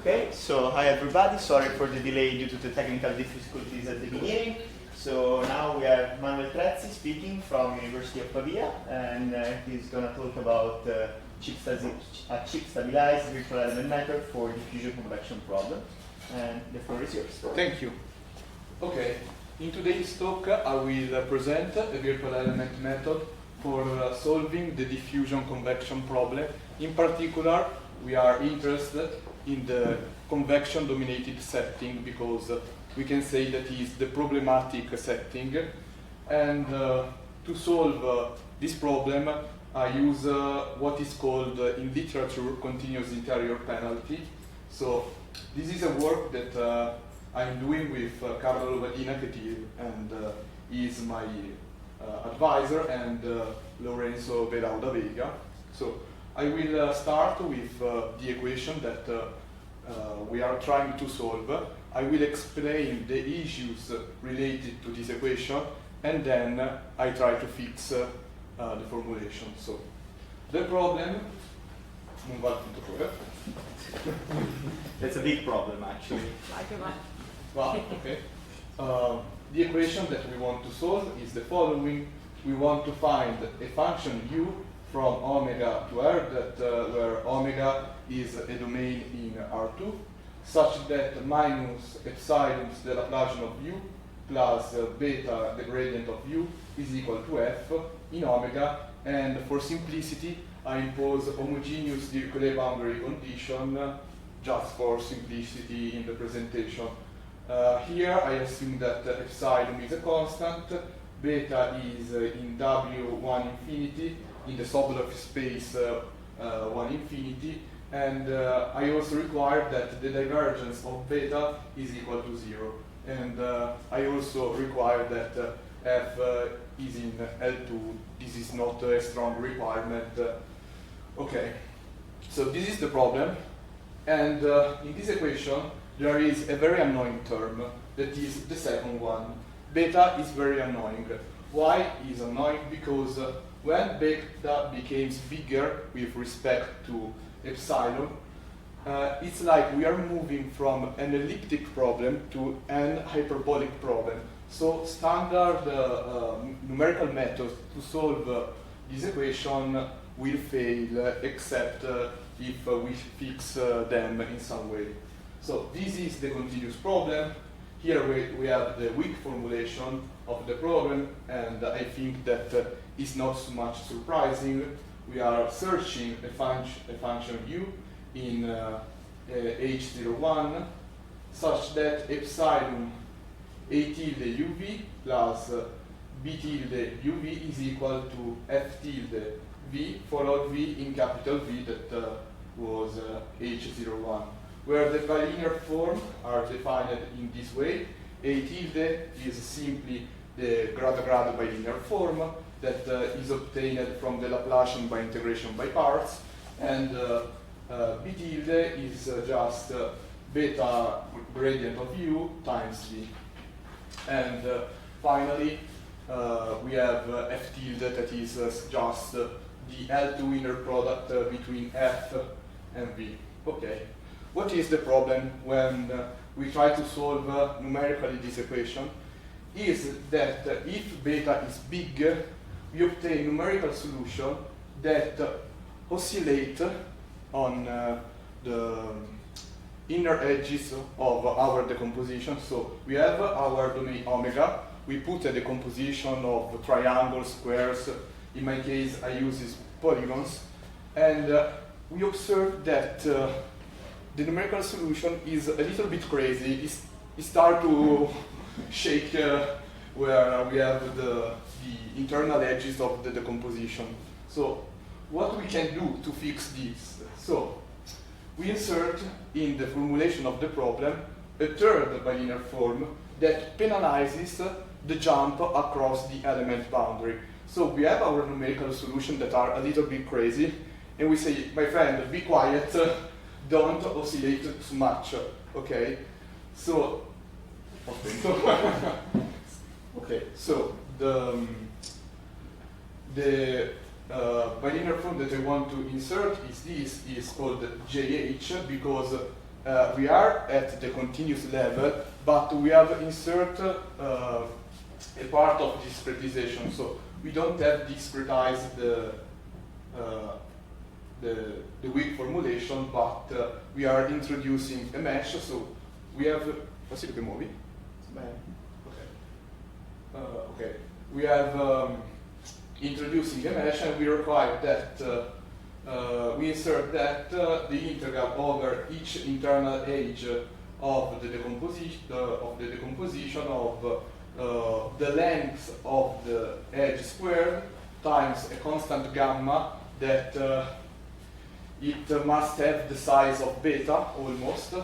Okay, so hi everybody, sorry for the delay due to the technical difficulties at the beginning. So now we have Manuel Trezzi speaking from University of Pavia, and he's going to talk about CIP-Stabilized Virtual Element Method for diffusion convection problem. And the floor is yours. Thank you. Okay, in today's talk I will present a virtual element method for solving the diffusion convection problem. In particular, we are interested in the convection-dominated setting because we can say that is the problematic setting. And to solve this problem, I use what is called in literature continuous interior penalty. So this is a work that I'm doing with Carlo Vadina, and is my advisor, and Lorenzo Belauda Vega. So I will start with the equation that we are trying to solve. I will explain the issues related to this equation, and then I try to fix the formulation. So the problem, That's a big problem, actually. well, okay. The equation that we want to solve is the following. We want to find a function u from omega to r, where omega is a domain in R2, such that minus epsilon, the Laplacian of u, plus beta, the gradient of u, is equal to f in omega. And for simplicity, I impose homogeneous Dirichlet boundary condition just for simplicity in the presentation. Here I assume that epsilon is a constant, beta is in W1 infinity, in the Sobolev space 1 infinity, and I also require that the divergence of beta is equal to 0. And I also require that f is in L2. This is not a strong requirement. Okay, so this is the problem. And in this equation, there is a very annoying term, that is the second one. Beta is very annoying. Why is annoying? Because when beta becomes bigger with respect to epsilon, it's like we are moving from an elliptic problem to an hyperbolic problem. So standard numerical methods to solve this equation will fail, except if we fix them in some way. So this is the continuous problem. Here we have the weak formulation of the problem, and I think that is not so much surprising. We are searching a function u in H01 such that epsilon a tilde uv plus b tilde uv is equal to f tilde v for all v in capital V that was H01, where the bilinear form are defined in this way. A tilde is simply the grad-grad bilinear form that is obtained from the Laplacian by integration by parts, and b tilde is just beta gradient of u times v. And finally, we have f tilde that is just the L2 inner product between f and v. Okay. What is the problem when we try to solve numerically this equation? Is that if beta is big, we obtain numerical solution that oscillate on the inner edges of our decomposition. So we have our domain omega. We put a decomposition of triangles, squares. In my case, I use these polygons. And we observe that the numerical solution is a little bit crazy. It starts to shake where we have the internal edges of the decomposition. So what we can do to fix this? So we insert in the formulation of the problem a third bilinear form that penalizes the jump across the element boundary. So we have our numerical solution that are a little bit crazy, and we say, my friend, be quiet, don't oscillate too much, okay? So, so the bilinear form that I want to insert is this, is called JH, because we are at the continuous level, but we have inserted a part of discretization. So we don't have discretized the weak formulation, but we are introducing a mesh. So we have possibly the movie. Okay. We have introducing a mesh, and we require that we insert that the integral over each internal edge of the decomposition of the length of the edge squared times a constant gamma that it must have the size of beta almost,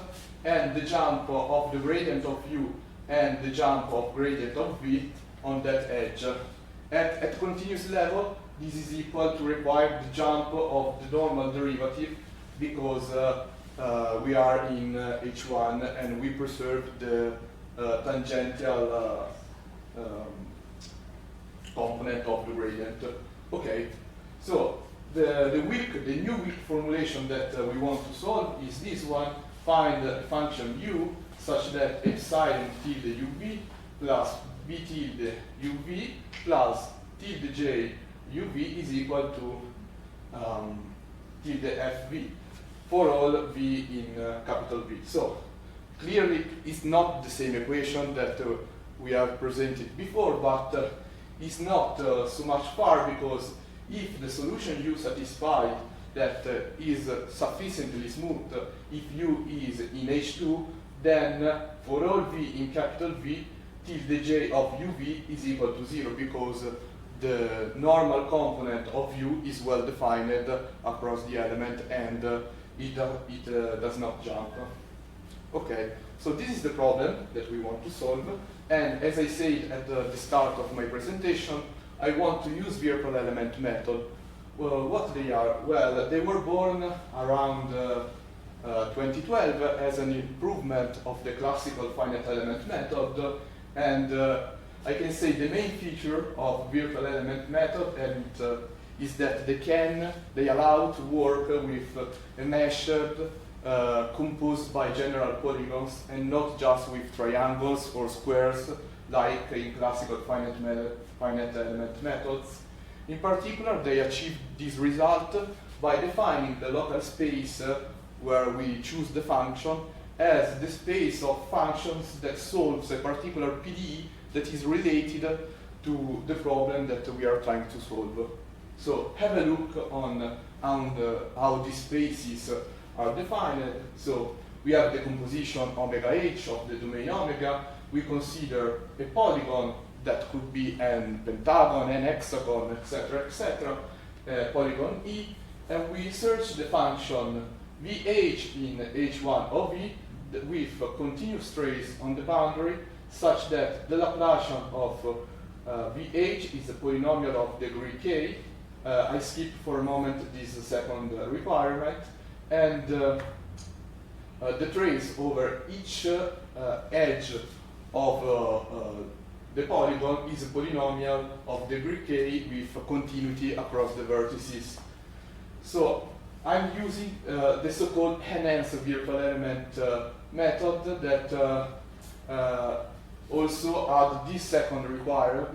and the jump of the gradient of u and the jump of gradient of v on that edge. At continuous level, this is equal to require the jump of the normal derivative, because we are in H1 and we preserve the tangential component of the gradient. Okay, so the new weak formulation that we want to solve is this one. Find the function u such that epsilon tilde uv plus b tilde uv plus tilde j uv is equal to tilde fv for all v in capital V. So clearly it's not the same equation that we have presented before, but it's not so much far, because if the solution u satisfied that is sufficiently smooth, if u is in H2, then for all v in capital V, tilde j of uv is equal to 0, because the normal component of u is well defined across the element, and it does not jump. Okay, so this is the problem that we want to solve, and as I said at the start of my presentation, I want to use virtual element method. Well, what they are? Well, they were born around 2012 as an improvement of the classical finite element method, and I can say the main feature of virtual element method is that they allow to work with a mesh composed by general polygons and not just with triangles or squares like in classical finite element methods. In particular, they achieve this result by defining the local space where we choose the function as the space of functions that solves a particular PDE that is related to the problem that we are trying to solve. So have a look on how these spaces are defined. So we have the composition omega h of the domain omega. We consider a polygon that could be an pentagon, an hexagon, etc., polygon E, and we search the function VH in H1 of V with a continuous trace on the boundary, such that the Laplacian of VH is a polynomial of degree k. I skip for a moment this second requirement, and the trace over each edge of the polygon is a polynomial of degree k with a continuity across the vertices. So I'm using the so-called enhanced virtual element method that also add this second requirement.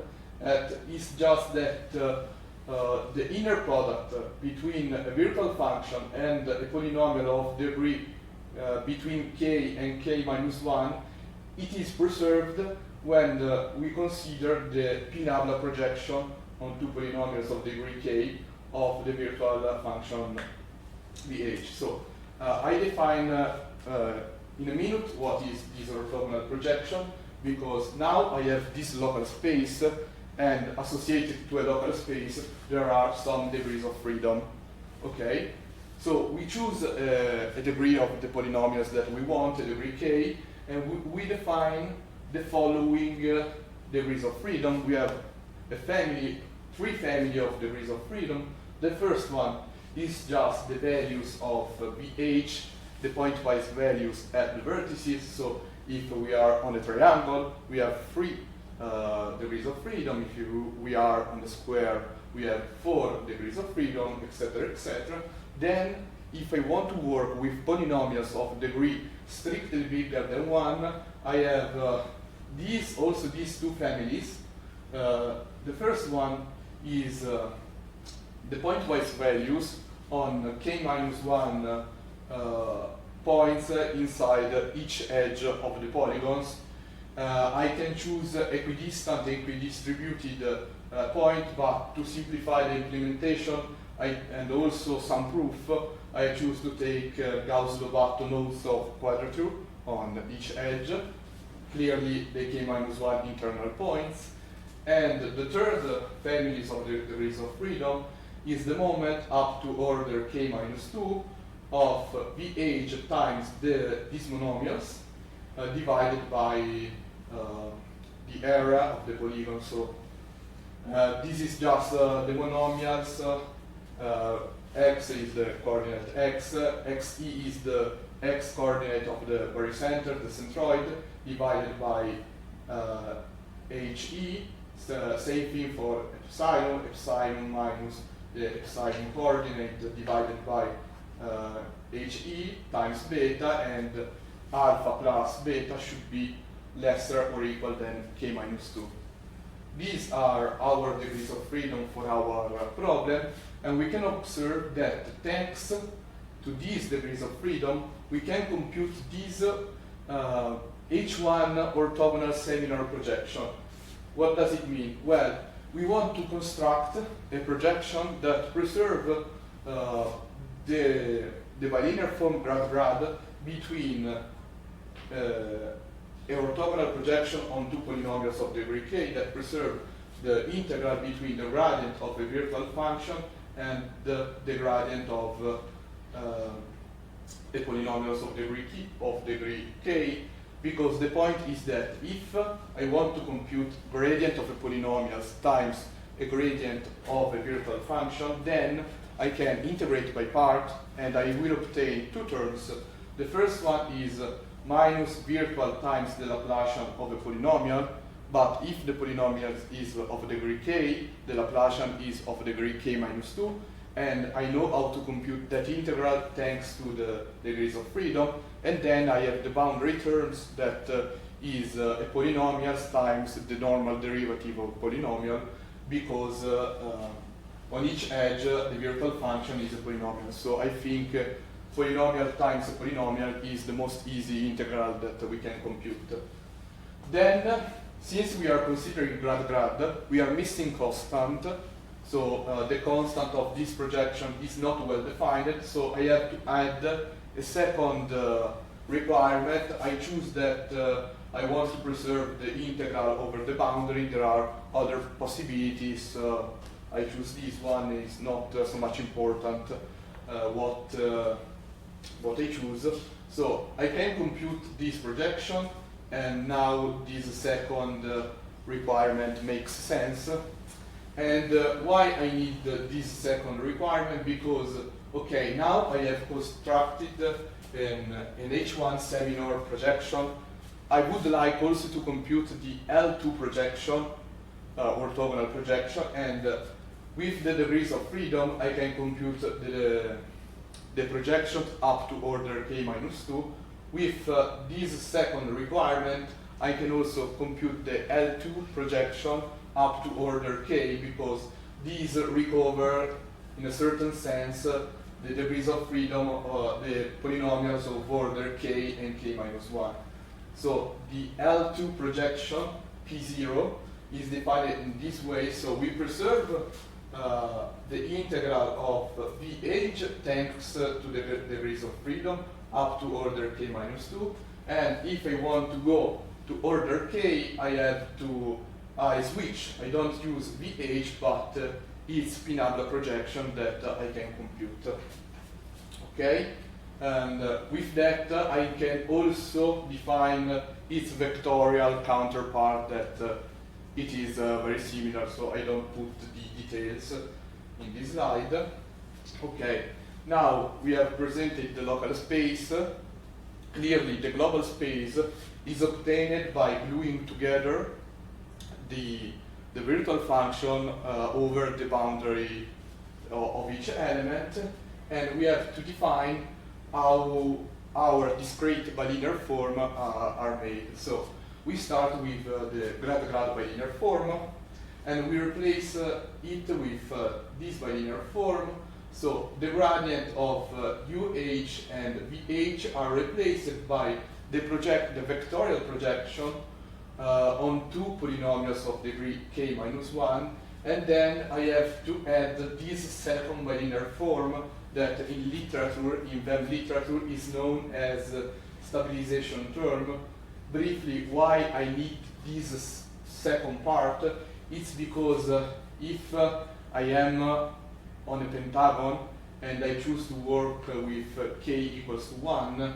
It's just that the inner product between a virtual function and a polynomial of degree between k and k minus 1, it is preserved when we consider the p-nabla projection on two polynomials of degree k of the virtual function VH. So I define in a minute what is this orthogonal projection, because now I have this local space, and associated to a local space there are some degrees of freedom. Okay, so we choose a degree of the polynomials that we want, a degree k, and we define the following degrees of freedom. We have three family of degrees of freedom. The first one is just the values of VH, the pointwise values at the vertices. So if we are on a triangle, we have 3 degrees of freedom. If we are on the square, we have 4 degrees of freedom, etc., etc. Then if I want to work with polynomials of degree strictly bigger than 1, I have these two families. The first one is the pointwise values on k-1 points inside each edge of the polygons. I can choose equidistant, equidistributed point, but to simplify the implementation and also some proof, I choose to take Gauss-Lobato nodes of quadrature on each edge. Clearly, the k-1 internal points. And the third families of the degrees of freedom is the moment up to order k-2 of VH times these monomials divided by the area of the polygon. So this is just the monomials. X is the coordinate x, xe is the x coordinate of the barycenter, the centroid, divided by he. Same thing for epsilon, epsilon minus the epsilon coordinate divided by he times beta, and alpha plus beta should be lesser or equal than k-2. These are our degrees of freedom for our problem, and we can observe that thanks to these degrees of freedom, we can compute these H1 orthogonal seminorm projection. What does it mean? Well, we want to construct a projection that preserves the bilinear form grad between a orthogonal projection on two polynomials of degree k that preserve the integral between the gradient of a virtual function and the gradient of the polynomials of degree k, because the point is that if I want to compute gradient of a polynomial times a gradient of a virtual function, then I can integrate by part, and I will obtain two terms. The first one is minus virtual times the Laplacian of a polynomial, but if the polynomial is of degree k, the Laplacian is of degree k-2, and I know how to compute that integral thanks to the degrees of freedom, and then I have the boundary terms that is a polynomial times the normal derivative of polynomial, because on each edge the virtual function is a polynomial. So I think polynomial times a polynomial is the most easy integral that we can compute. Then, since we are considering grad, we are missing constant. So the constant of this projection is not well defined. So I have to add a second requirement. I choose that I want to preserve the integral over the boundary. There are other possibilities. I choose this one. It's not so much important what I choose. So I can compute this projection, and now this second requirement makes sense. And why I need this second requirement? Because, okay, now I have constructed an H1 seminorm projection. I would like also to compute the L2 projection, orthogonal projection, and with the degrees of freedom, I can compute the projection up to order k-2. With this second requirement, I can also compute the L2 projection up to order k, because these recover, in a certain sense, the degrees of freedom of the polynomials of order k and k-1. So the L2 projection, P0, is defined in this way. So we preserve the integral of VH thanks to the degrees of freedom up to order k-2. And if I want to go to order k, I have to switch. I don't use VH, but its Pinabla projection that I can compute. Okay? And with that, I can also define its vectorial counterpart that it is very similar, so I don't put the details in this slide. Okay, now we have presented the local space. Clearly, the global space is obtained by gluing together the virtual function over the boundary of each element, and we have to define how our discrete bilinear form are made. So we start with the grad-grad bilinear form, and we replace it with this bilinear form. So the gradient of UH and VH are replaced by the vectorial projection on two polynomials of degree k minus 1, and then I have to add this second bilinear form that in literature, in VEM literature, is known as stabilization term. Briefly, why I need this second part, it's because if I am on a pentagon and I choose to work with k equals to 1,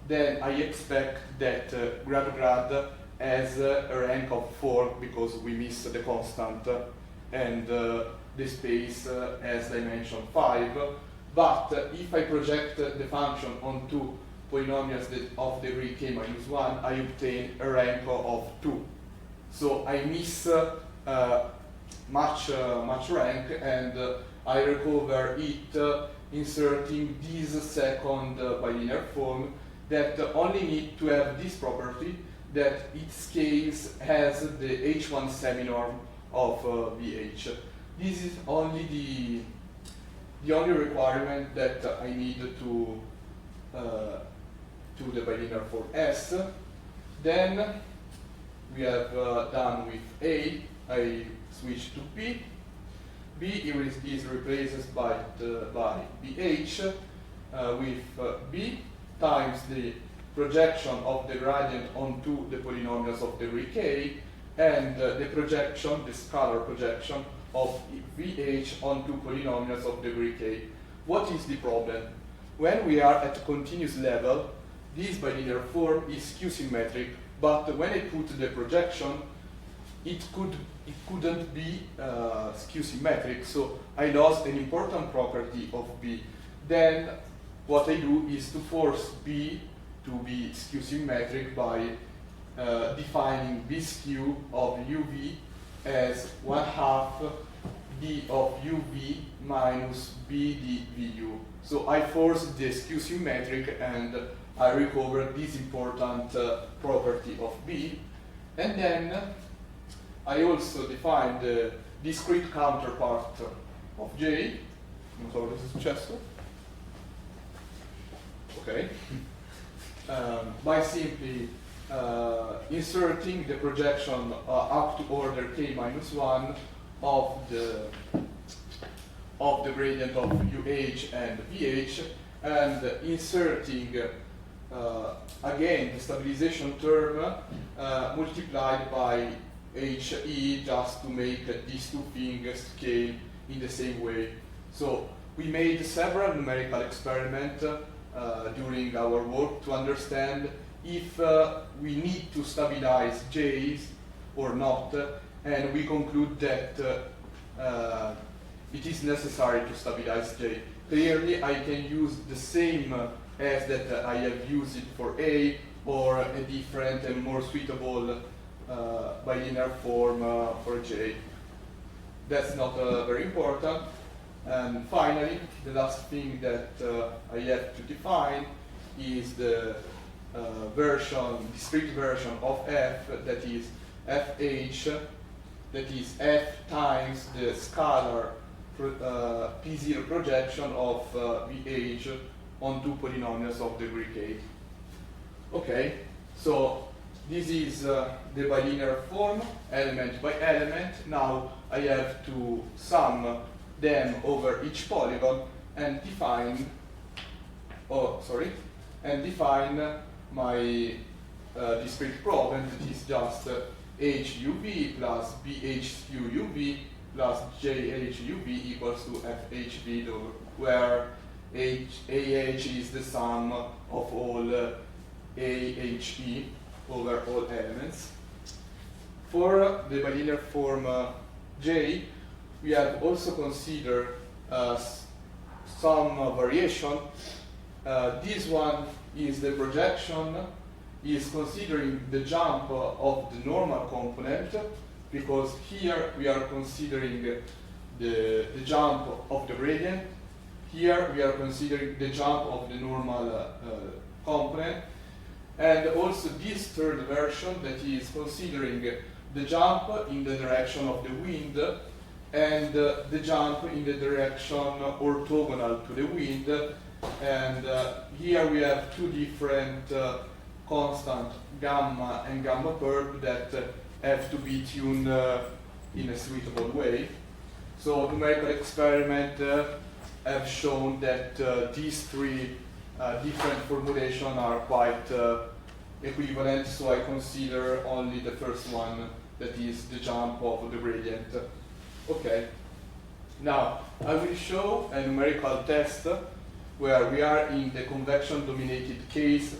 then I expect that grad-grad has a rank of 4 because we miss the constant and the space has dimension 5. But if I project the function onto polynomials of degree k minus 1, I obtain a rank of 2. So I miss much rank, and I recover it inserting this second bilinear form that only need to have this property, that its case has the H1 seminorm of VH. This is only the only requirement that I need to the bilinear form S. Then we have done with A. I switch to B. B is replaced by BH with B times the projection of the gradient onto the polynomials of degree k, and the projection, the scalar projection of VH onto polynomials of degree k. What is the problem? When we are at a continuous level, this bilinear form is skew-symmetric, but when I put the projection, it couldn't be skew-symmetric, so I lost an important property of B. Then what I do is to force B to be skew-symmetric by defining B skew of UV as 1/2 B of UV minus B dVu. So I force the skew-symmetric and I recover this important property of B. And then I also define the discrete counterpart of J. Non so cosa è successo. Okay. By simply inserting the projection up to order k minus 1 of the gradient of UH and VH, and inserting again the stabilization term multiplied by HE, just to make these two things scale in the same way. So we made several numerical experiments during our work to understand if we need to stabilize J's or not, and we conclude that it is necessary to stabilize J. Clearly, I can use the same as that I have used it for A, or a different and more suitable bilinear form for J. That's not very important. And finally, the last thing that I have to define is the discrete version of F, that is FH, that is F times the scalar P0 projection of VH on two polynomials of degree k. Okay, so this is the bilinear form, element by element. Now I have to sum them over each polygon and define, my discrete problem, that is just HUV plus BH skew UV plus JHUV equals to FHV, where AH is the sum of all AHE over all elements. For the bilinear form J, we have also considered some variation. This one is the projection, is considering the jump of the normal component, because here we are considering the jump of the gradient. here we are considering the jump of the normal component, and also this third version that is considering the jump in the direction of the wind and the jump in the direction orthogonal to the wind. And here we have two different constant gamma and gamma perp that have to be tuned in a suitable way. So numerical experiment have shown that these three different formulations are quite equivalent, so I consider only the first one, that is the jump of the gradient. Okay, now I will show a numerical test where we are in the convection-dominated case,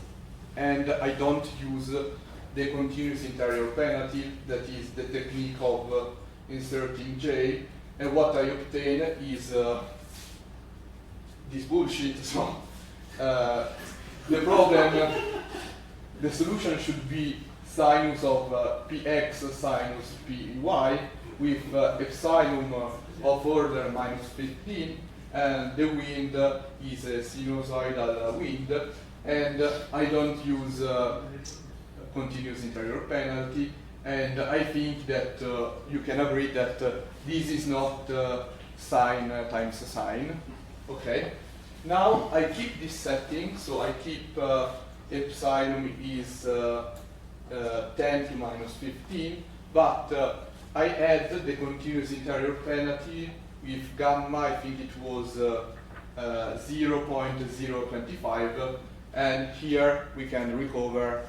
and I don't use the continuous interior penalty, that is the technique of inserting J, and what I obtain is this bullshit. So the problem, the solution should be sinus of px sinus py with epsilon of order minus 15, and the wind is a sinusoidal wind, and I don't use continuous interior penalty, and I think that you can agree that this is not sine times sine. Okay, now I keep this setting, so I keep epsilon is 10 to minus 15, but I add the continuous interior penalty with gamma, I think it was 0.025, and here we can recover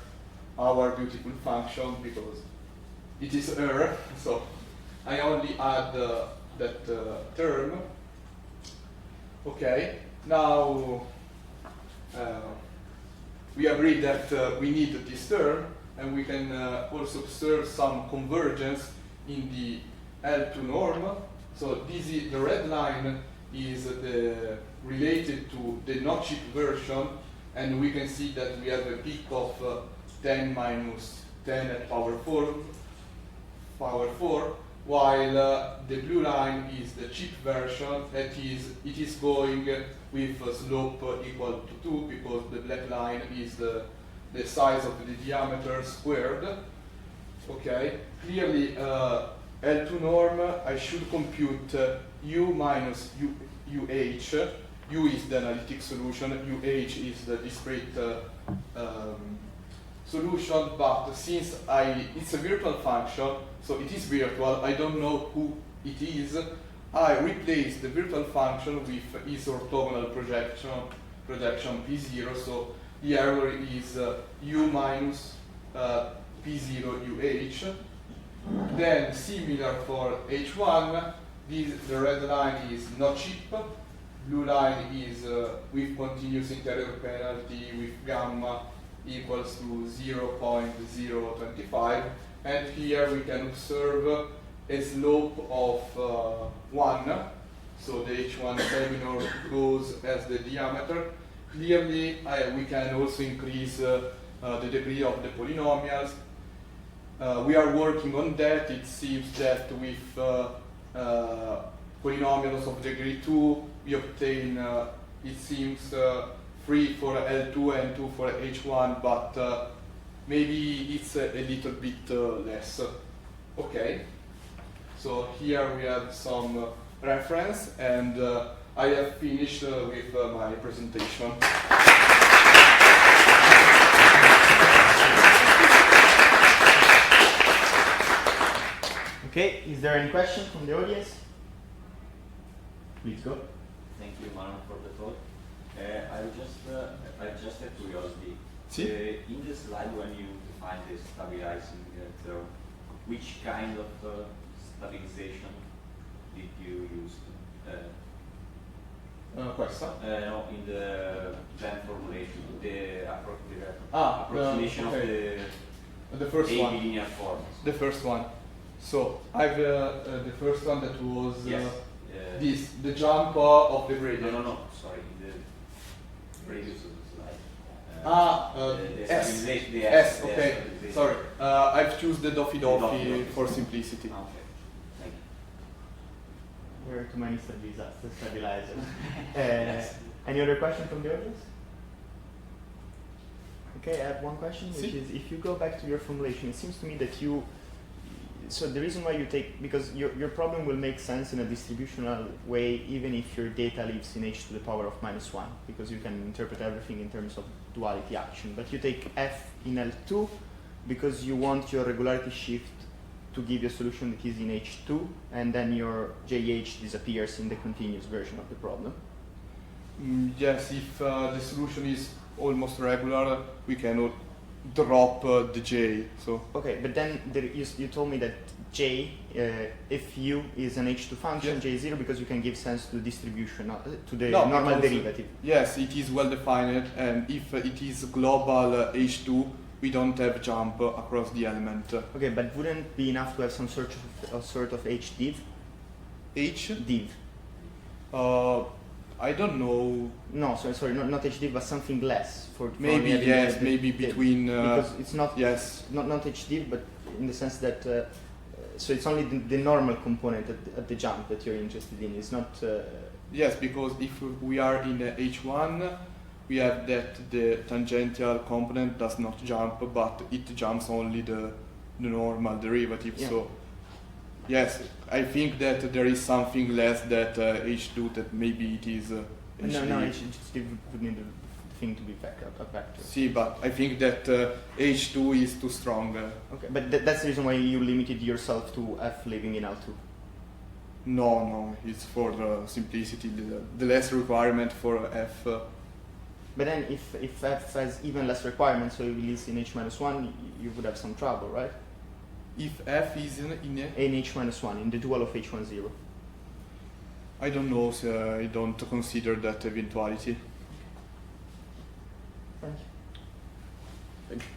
our beautiful function because it is error, so I only add that term. Okay, now we agreed that we need this term, and we can also observe some convergence in the L2 norm. So this is the red line is related to the not cheap version, and we can see that we have a peak of 10 minus 10 at power 4, while the blue line is the cheap version, that is, it is going with a slope equal to 2, because the black line is the size of the diameter squared. Okay, clearly L2 norm, I should compute U minus UH. U is the analytic solution, UH is the discrete solution, but since it's a virtual function, so it is virtual, I don't know who it is, I replace the virtual function with its orthogonal projection P0, so the error is U minus P0 UH. Then similar for H1, the red line is not cheap, blue line is with continuous interior penalty with gamma equals to 0.025, and here we can observe a slope of 1, so the H1 seminorm goes as the diameter. Clearly we can also increase the degree of the polynomials. We are working on that. It seems that with polynomials of degree 2 we obtain, it seems, 3 for L2 and 2 for H1, but maybe it's a little bit less. Okay, so here we have some reference, and I have finished with my presentation. Okay, is there any question from the audience? Please go. Thank you, Manuel, for the talk. I just have curiosity. In the slide, when you define the stabilizing term, which kind of stabilization did you use? Questa? No, in the VEM formulation, the approximation okay. of the first one. bilinear forms. The first one. So I've the first one that was this, the jump of the gradient. No, sorry, the previous slide. S. The S, okay. Sorry, I've chosen the Dofi Dofi for simplicity. Okay, thank you. There are too many stabilizers. Any other question from the audience? Okay, I have one question, which is if you go back to your formulation, it seems to me that so the reason why you take, because your problem will make sense in a distributional way even if your data lives in h to the power of -1, because you can interpret everything in terms of duality action. But you take f in L2 because you want your regularity shift to give you a solution that is in H2, and then your JH disappears in the continuous version of the problem. Yes, if the solution is almost regular, we cannot drop the J. So okay, but then you told me that J, if U is an H2 function, J is 0 because you can give sense to the distribution, to the normal derivative. Yes, it is well defined, and if it is global H2, we don't have jump across the element. Okay, but wouldn't it be enough to have some sort of H div? H? Div. I don't know. No, sorry, not H div, but something less. Maybe, yes, maybe between... because it's not, yes. not H div, but in the sense that, so it's only the normal component at the jump that you're interested in. It's not... Yes, because if we are in H1, we have that the tangential component does not jump, but it jumps only the normal derivative. Yeah. So, yes, I think that there is something less that H2 that maybe it is. No, H would need the thing to be a vector. See, but I think that H2 is too strong. Okay, but that's the reason why you limited yourself to F living in L2. No, it's for simplicity, the less requirement for F. But then if F has even less requirements, so it is in H-1, you would have some trouble, right? If F is in H-1, in the dual of H10. I don't know, so I don't consider that eventuality. Thank you. Thank you.